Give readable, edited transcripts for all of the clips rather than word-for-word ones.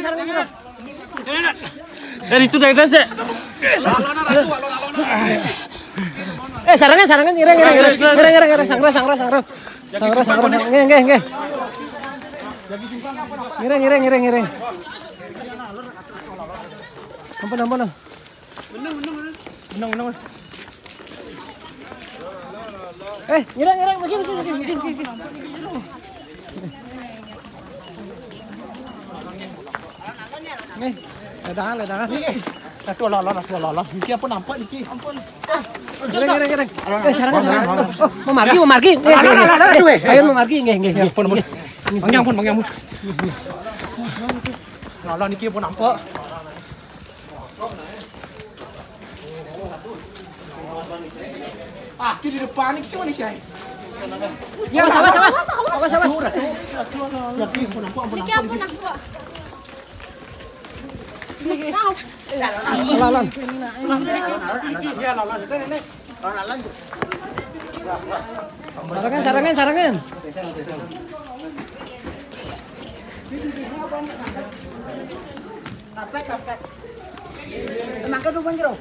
jero. Itu dari desa. Sarangan ireng. Sangra. Nggih. Ireng. Ampun. Menang. Ireng, begini. Nih, ledakan. Aduh, lolos. Iki apa nampak iki? Ampun. Ireng. Sarangan. Mau marki. Ayo mau marki, nggih. Ampun. Mangyang. Lolos niki apa nampak? Di depan ini sih manusia. Ya, awas. Niki ampun aku. Lalan. Sarangan. Kapek. Emang ke depan jero?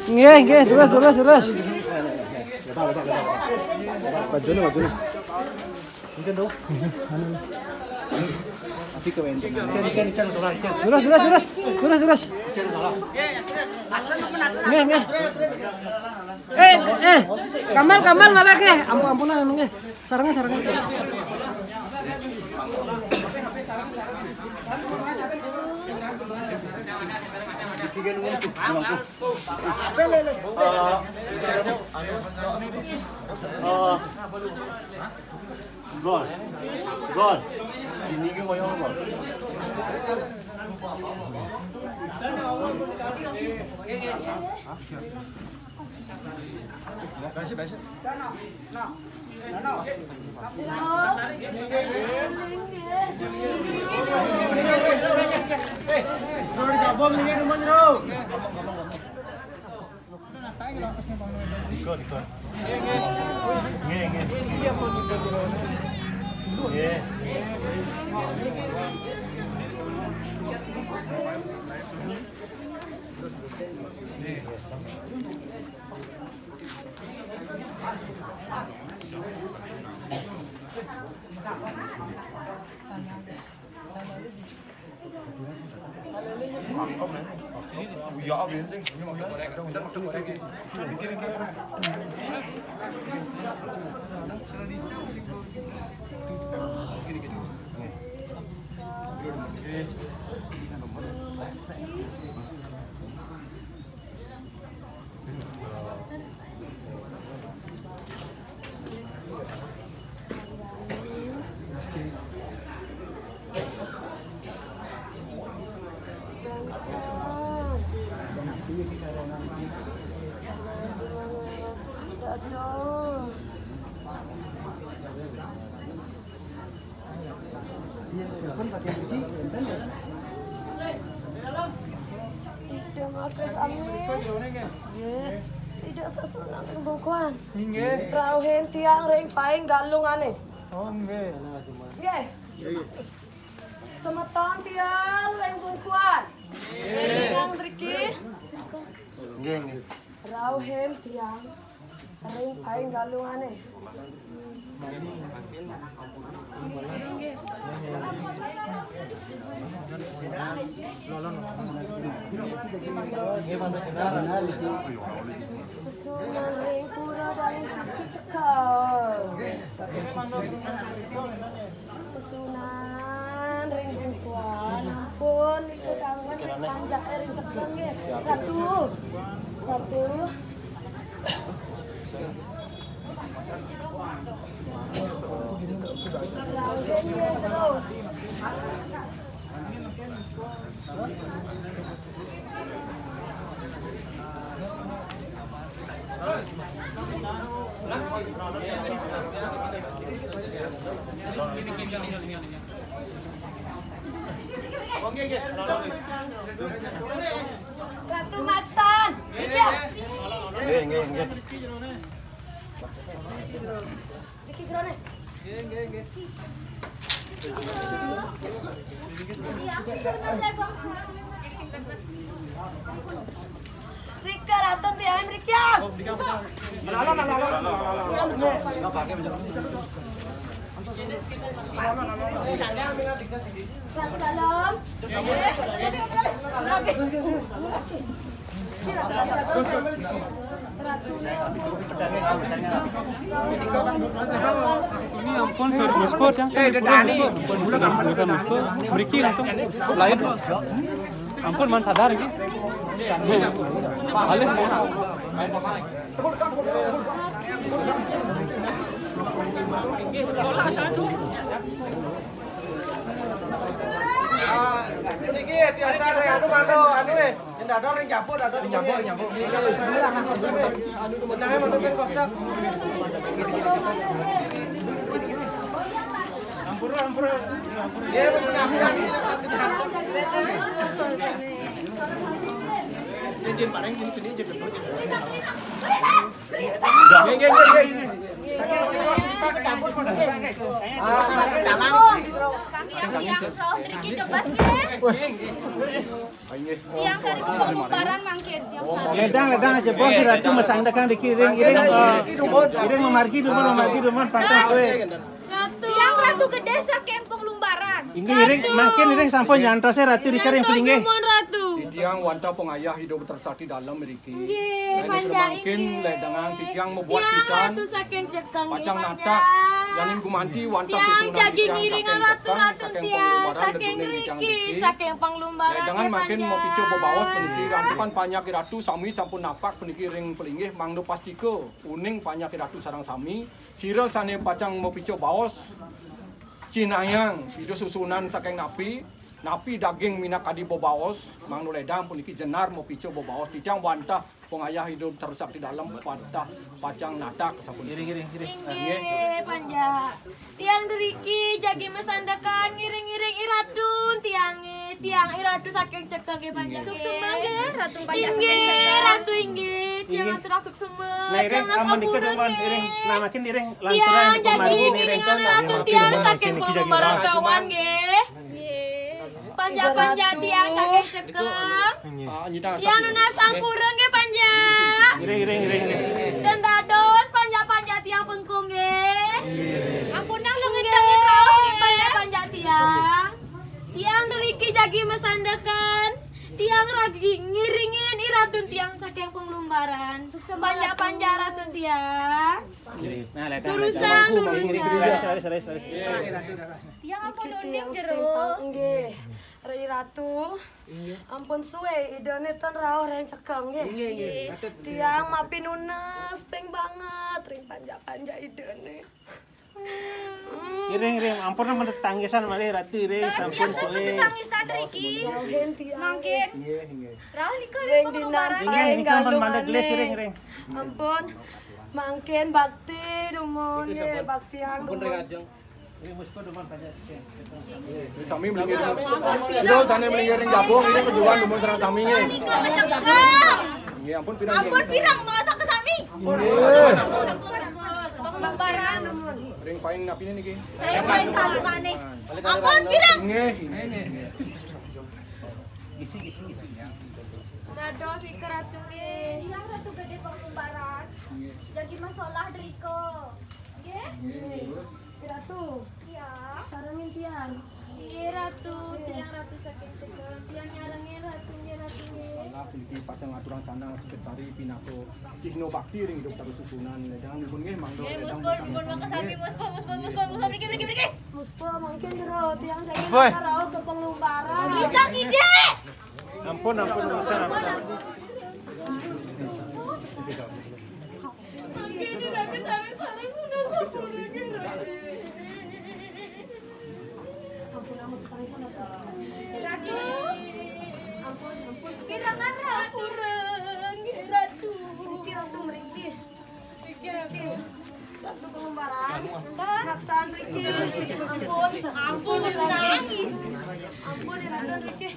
Nggih, terus. Bajune. Mungkin dong. Tapi kewenting. Ikan solar. Terus. Nggih. Kamal malah ke. Ampunan nggih. Sarangan. Gol. Ini ke koyo gol. Basi. Tidak sesunan bukuan. Rauhen tiang ring paing galungane. Oh nggih. Nggih. Semeton tiang ring bukuan. Yang mriki. Nggih. Rauhen tiang ring paing galungane. Susunan ring pura dari sisi cekal. Susunan ring bukuan. Ampun, itu kangen panjang ring cekal nggih. Ratu. Ratu Maksan. Iya. Nggih. Iki grone. Nggih. Iya, aku sudah jago. Rika Ratu tiang Rika. Ratu dalam. Ini ampun sorry muspot ya. Dani. Udah kan muspot. Beriki langsung lain. Ampun man sadar iki. Halih mana? Niki biasa anu ndador ning jambur nyambur. Benangnya mantupin kosak. Ampur. Dia mengapian ini Jin pareng ini sini aja betul. Tiang kari ku pengumbaran mangkin. Ledang aja bos Ratu masangdakan dikiring iring memargi dulu pantang suwe. Tiang Ratu gede saking penglumbaran. Iring mangkin iring sampun nyantose Ratu dikaring pelinggih. Ratu. Tiang wanta pengayah hidup tersakti dalam mriki. Nggih, Mungkin ledangan tiang membuat pisan. Ratu saking cekang. Pacang nata yang gumanti wanta Tiang susunan jadi ngiringan ratu-ratu tiang saking riki saking penglumbaran. Ledangan makin mau picu bobawas peniki rantukan panyak ratu sami sampun napak peniki ring pelinggih mangdo pastiko uning panyak ratu sarang sami sira sane pacang mau picu bawas cinayang video susunan saking napi daging minak kadi bobawas mangdo ledang puniki jenar mau picu bobawas tiang wantah pengayah hidup terusak di dalam wantah pacang natak sapun Iring. Nggih, panja. Tiang deriki jagi mesandakan ngiring-ngiring iratun tiang iratu saking cekeng nggih panja. Suksuma nggih ratu panja. Nggih, ratu inggih. Tiang atur suksuma. Nah iring amun dikeun iring namakin iring lanturan Tiang di jagi pemargi iring. ngiringan ratu tiang saking penglumbaran kawan nggih. Panja tiang saking cekeng. Tiang nunas ampureng nggih panja. Iring. Dan dados panja tiang pengkung nggih. Ampun nang lengit-lengit raos panja tiang. Tiang deriki jagi mesandakan. Tiang ragi ngiringin iratun tiang saking penglumbaran. Panja ratun tiang. Nah ledang. Turusan. Salis. Tiang apa donding jero? Nggih. Rai Ratu. Ampun suwe idone ten rawuh reng cekeng nggih. Tiang mapi nunes ping banget ring panja idone. Iring ampun men tangisan malih Ratu iring sampun suwe. Tangisan Riki. Mangkin. Nggih. Rawuh liko Ring dinampai Ini kan galung mandek gelis iring. Ampun. Mangkin bakti dumun nggih bakti ang. Ampun ring ajeng. Sami melingir. Itu sana melingir gabung ini kejuan dumun serang sami. Liko kecekeng. Nggih ampun pirang. Ampun pirang masak ke sami. Penglumbaran. Ring paling napine niki. Saya main kalungane. Ampun pirang. Nggih. Dados ikut ratu nggih. Yang ratu gede penglumbaran. Jadi masalah Riko. Nggih. Ratu. Iya. Sarengin tiang. Nggih ratu, tiang ratu sakit cekeng. Tiang nyarengin ratu nggih. Lah iki pasang aturan sandang sekretaris pinato. Cihno bakti ring hidup terus susunan jangan dipun nggih mangdo. Muspon maka sami muspon mriki. Muspo mungkin jero tiang saya rawuh ke penglumbaran. Bisa gede. Ampun urusan ampun. Ratu. Ampun. Pirangan rapureng, Ratu. Iki Ratu mriki. Riki. Ratu penglumbaran. Maksan Riki. Ampun nangis. Ampun Iraden Riki.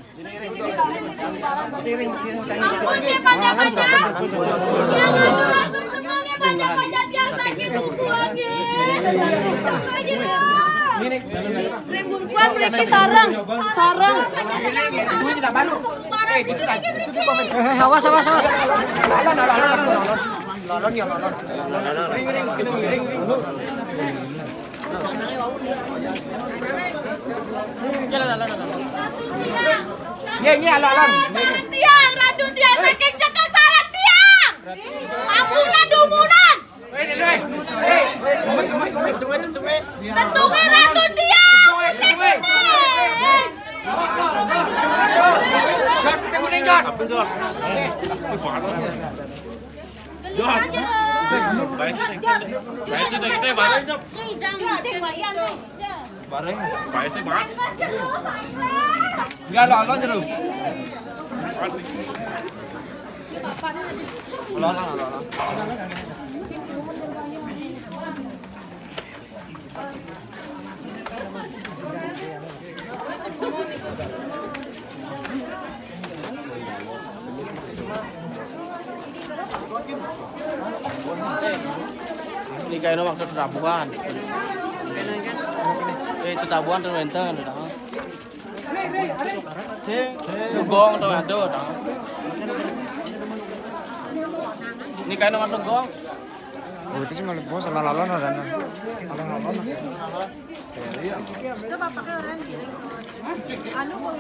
Ampun ya panjat-panjat. Yang anu langsung semuanya panjat-panjat yang sakit bungkuan ya. Reng bungkuan Riki sarang. Awas. Ratu tiang saking cekel sarang tiang. Ampunan dumunan. Tentungnya ratu tiang. Ini kayaknya waktu terabuan. Itu tabuan terus enten udah. Gong tuh ada. Ini kayaknya waktu gong. Oh, itu sih malah bos lalalon ada. Itu bapaknya orang giring. Anu kok